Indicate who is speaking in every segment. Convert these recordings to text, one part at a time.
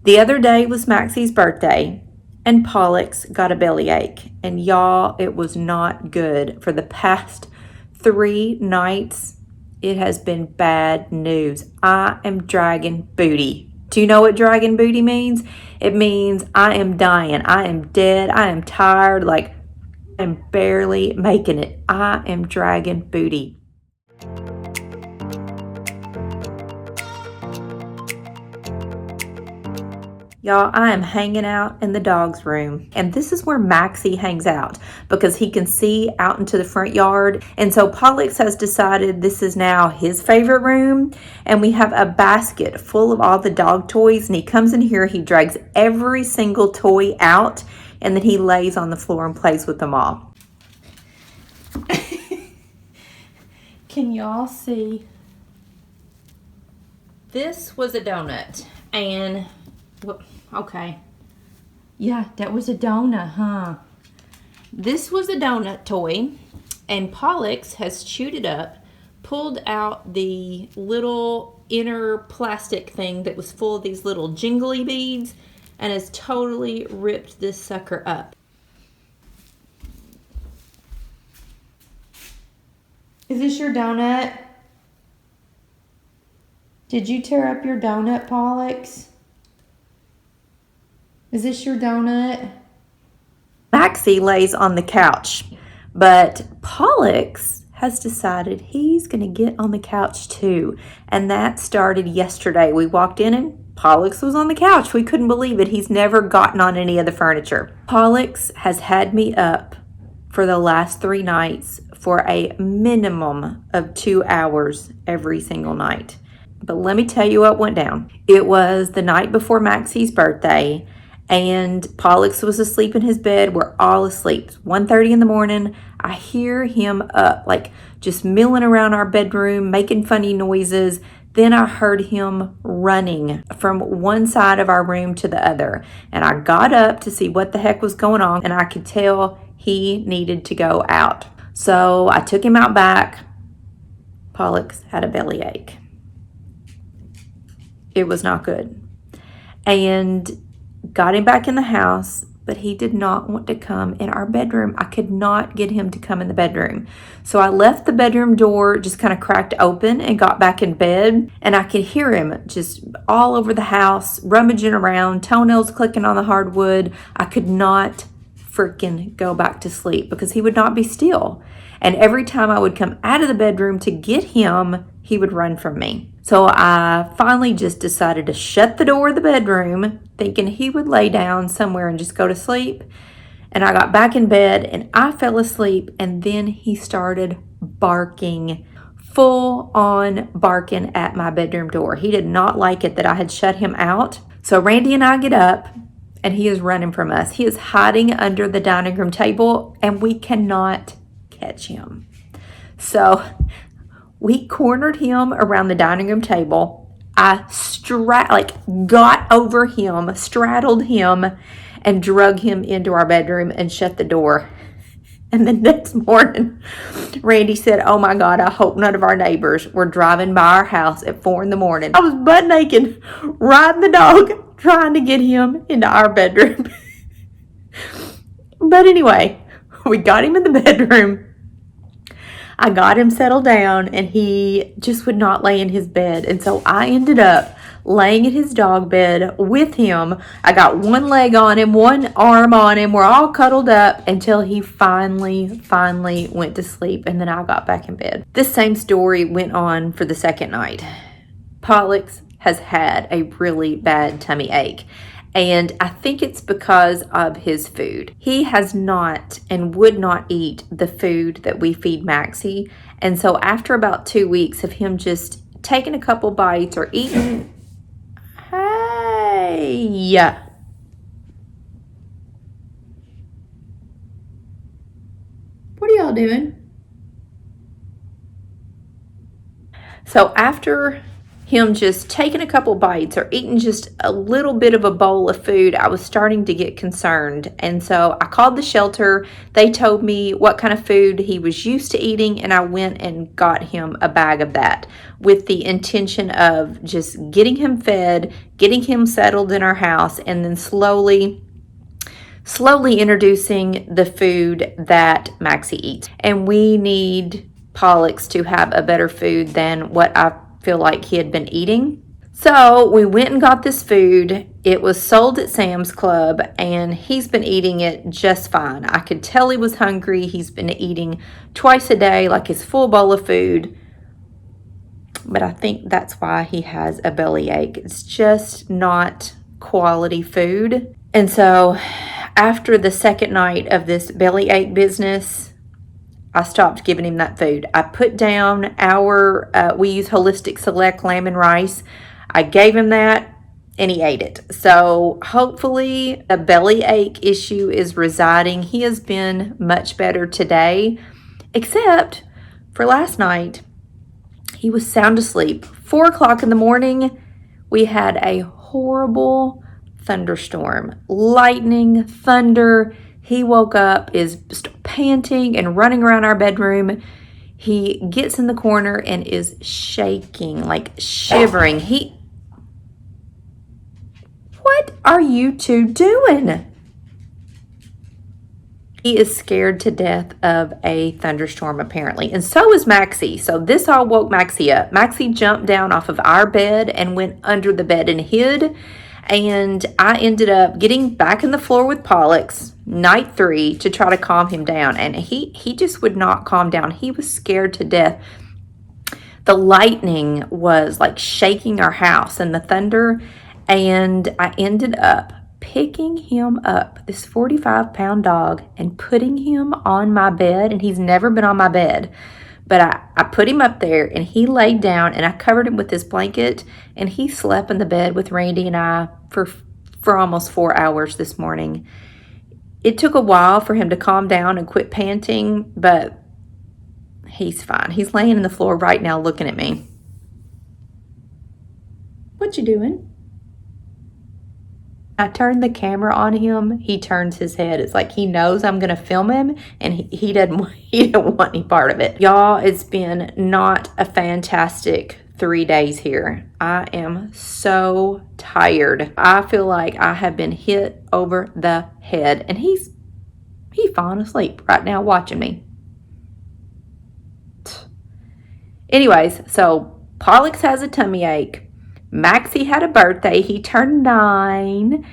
Speaker 1: The other day was Maxie's birthday, and Pollux got a bellyache. And y'all, it was not good. For the past 3 nights, it has been bad news. I am dragging booty. Do you know what dragging booty means? It means I am dying. I am dead. I am tired. Like, I'm barely making it. I am dragging booty. Y'all, I am hanging out in the dog's room, and this is where Maxie hangs out because he can see out into the front yard. And so Pollux has decided this is now his favorite room, and we have a basket full of all the dog toys, and he comes in here, he drags every single toy out, and then he lays on the floor and plays with them all. Can y'all see? This was a donut, and okay. Yeah, that was a donut, huh? This was a donut toy, and Pollux has chewed it up, pulled out the little inner plastic thing that was full of these little jingly beads, and has totally ripped this sucker up. Is this your donut? Did you tear up your donut, Pollux? Is this your donut? Maxie lays on the couch, but Pollux has decided he's going to get on the couch too. And that started yesterday. We walked in and Pollux was on the couch. We couldn't believe it. He's never gotten on any of the furniture. Pollux has had me up for the last 3 nights for a minimum of 2 hours every single night. But let me tell you what went down. It was the night before Maxie's birthday, and Pollux was asleep in his bed. We're all asleep. It's 1:30 in the morning. I hear him up, like just milling around our bedroom, making funny noises. Then I heard him running from one side of our room to the other. And I got up to see what the heck was going on, and I could tell he needed to go out. So I took him out back. Pollux had a bellyache. It was not good. And got him back in the house, but he did not want to come in our bedroom. I could not get him to come in the bedroom. So I left the bedroom door just kind of cracked open and got back in bed, and I could hear him just all over the house, rummaging around, toenails clicking on the hardwood. I could not freaking go back to sleep because he would not be still. And every time I would come out of the bedroom to get him, he would run from me. So I finally just decided to shut the door of the bedroom, thinking he would lay down somewhere and just go to sleep. And I got back in bed and I fell asleep, and then he started barking, full on barking at my bedroom door. He did not like it that I had shut him out. So Randy and I get up, and he is running from us. He is hiding under the dining room table, and we cannot catch him. So we cornered him around the dining room table. I got over him, straddled him, and drug him into our bedroom and shut the door. And the next morning, Randy said, "Oh my God, I hope none of our neighbors were driving by our house at 4 in the morning." I was butt naked, riding the dog, trying to get him into our bedroom. But anyway, we got him in the bedroom. I got him settled down, and he just would not lay in his bed. And so I ended up laying in his dog bed with him. I got one leg on him, one arm on him. We're all cuddled up until he finally went to sleep, and then I got back in bed. This same story went on for the second night. Pollux has had a really bad tummy ache, and I think it's because of his food. He has not and would not eat the food that we feed Maxie. And so after about 2 weeks of him just taking a couple bites or eating, hey, what are y'all doing? So after him just taking a couple bites or eating just a little bit of a bowl of food, I was starting to get concerned. And so I called the shelter. They told me what kind of food he was used to eating, and I went and got him a bag of that with the intention of just getting him fed, getting him settled in our house, and then slowly introducing the food that Maxie eats. And we need Pollux to have a better food than what I feel like he had been eating. So we went and got this food. It was sold at Sam's Club, and he's been eating it just fine. I could tell he was hungry. He's been eating twice a day, like his full bowl of food. But I think that's why he has a bellyache. It's just not quality food. And so after the second night of this bellyache business, I stopped giving him that food. I put down we use Holistic Select lamb and rice. I gave him that and he ate it. So hopefully the bellyache issue is residing. He has been much better today, except for last night. He was sound asleep. 4 o'clock in the morning, we had a horrible thunderstorm, lightning, thunder. He woke up, is panting and running around our bedroom. He gets in the corner and is shaking, like shivering. What are you two doing? He is scared to death of a thunderstorm, apparently. And so is Maxie. So this all woke Maxie up. Maxie jumped down off of our bed and went under the bed and hid. And I ended up getting back in the floor with Pollux, night 3, to try to calm him down. And he just would not calm down. He was scared to death. The lightning was like shaking our house and the thunder. And I ended up picking him up, this 45-pound dog, and putting him on my bed. And he's never been on my bed. But I put him up there, and he laid down, and I covered him with this blanket, and he slept in the bed with Randy and I for almost 4 hours this morning. It took a while for him to calm down and quit panting, but he's fine. He's laying in the floor right now looking at me. What you doing? I turned the camera on him. He turns his head. It's like he knows I'm going to film him, and he didn't want any part of it. Y'all, it's been not a fantastic 3 days here. I am so tired. I feel like I have been hit over the head, and he's falling asleep right now watching me. Anyways, so Pollux has a tummy ache. Maxie had a birthday. He turned 9.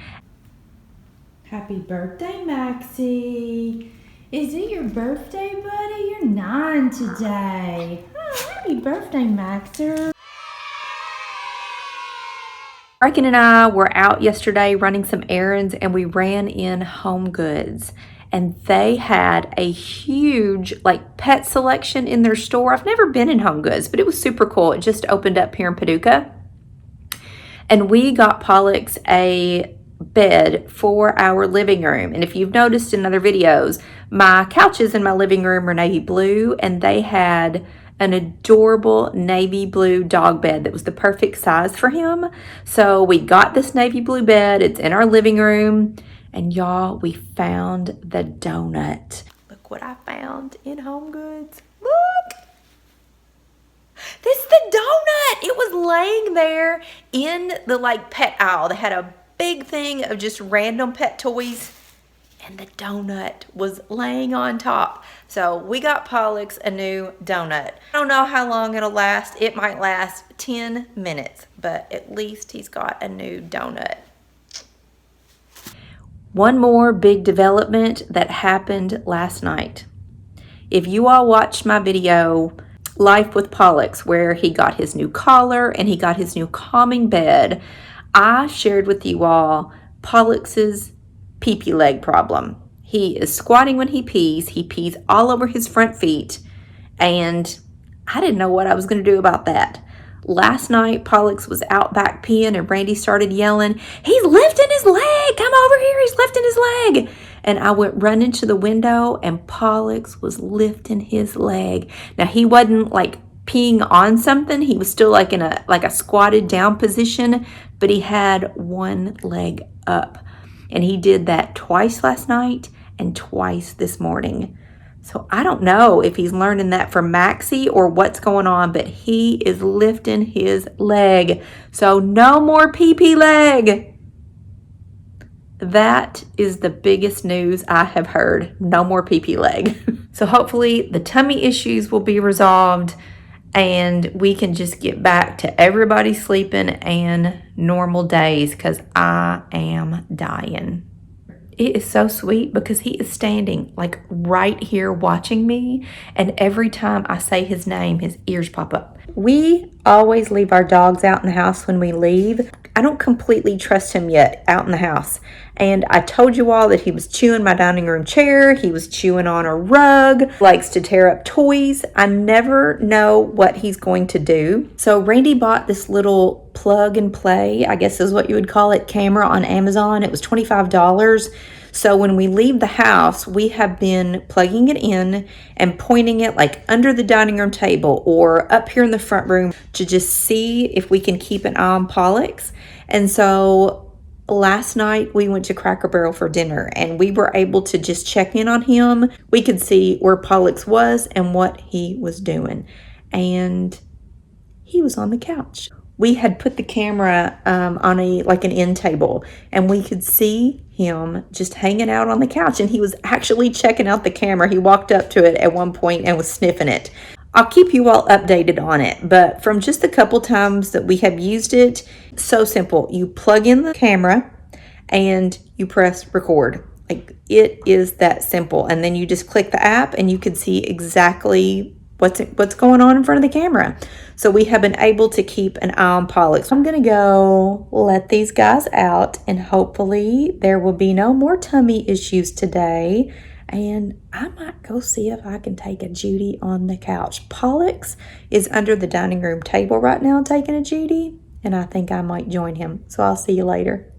Speaker 2: Happy birthday, Maxie. Is it your birthday, buddy? You're 9 today. Oh, happy birthday, Maxer.
Speaker 1: Reagan and I were out yesterday running some errands, and we ran in Home Goods. And they had a huge pet selection in their store. I've never been in Home Goods, but it was super cool. It just opened up here in Paducah. And we got Pollux a bed for our living room. And if you've noticed in other videos, my couches in my living room are navy blue, and they had an adorable navy blue dog bed that was the perfect size for him. So we got this navy blue bed. It's in our living room. And y'all, we found the donut. Look what I found in Home Goods. Look! This is the donut. It was laying there in the pet aisle. They had a big thing of just random pet toys, and the donut was laying on top. So we got Pollux a new donut. I don't know how long it'll last. It might last 10 minutes, but at least he's got a new donut. One more big development that happened last night. If you all watched my video, Life with Pollux, where he got his new collar and he got his new calming bed, I shared with you all Pollux's pee-pee leg problem. He is squatting when he pees all over his front feet, and I didn't know what I was going to do about that. Last night, Pollux was out back peeing, and Randy started yelling, "He's lifting his leg! Come over here, he's lifting his leg!" And I went running to the window, and Pollux was lifting his leg. Now, he wasn't peeing on something. He was still like in a squatted down position, but he had one leg up. And he did that twice last night and twice this morning. So I don't know if he's learning that from Maxie or what's going on, but he is lifting his leg. So no more pee-pee leg. That is the biggest news I have heard. No more pee-pee leg. So hopefully the tummy issues will be resolved and we can just get back to everybody sleeping and normal days, because I am dying. It is so sweet because he is standing like right here watching me, and every time I say his name, his ears pop up. We always leave our dogs out in the house when we leave. I don't completely trust him yet out in the house. And I told you all that he was chewing my dining room chair. He was chewing on a rug, likes to tear up toys. I never know what he's going to do. So Randy bought this little plug and play, I guess is what you would call it, camera on Amazon. It was $25. So when we leave the house, we have been plugging it in and pointing it like under the dining room table or up here in the front room to just see if we can keep an eye on Pollux. And so last night we went to Cracker Barrel for dinner and we were able to just check in on him. We could see where Pollux was and what he was doing. And he was on the couch. We had put the camera on an end table, and we could see him just hanging out on the couch, and he was actually checking out the camera. He walked up to it at one point and was sniffing it. I'll keep you all updated on it, but from just a couple times that we have used it, so simple. You plug in the camera and you press record. Like, it is that simple. And then you just click the app and you can see exactly what's going on in front of the camera. So we have been able to keep an eye on Pollux. I'm going to go let these guys out, and hopefully there will be no more tummy issues today. And I might go see if I can take a Judy on the couch. Pollux is under the dining room table right now taking a Judy, and I think I might join him. So I'll see you later.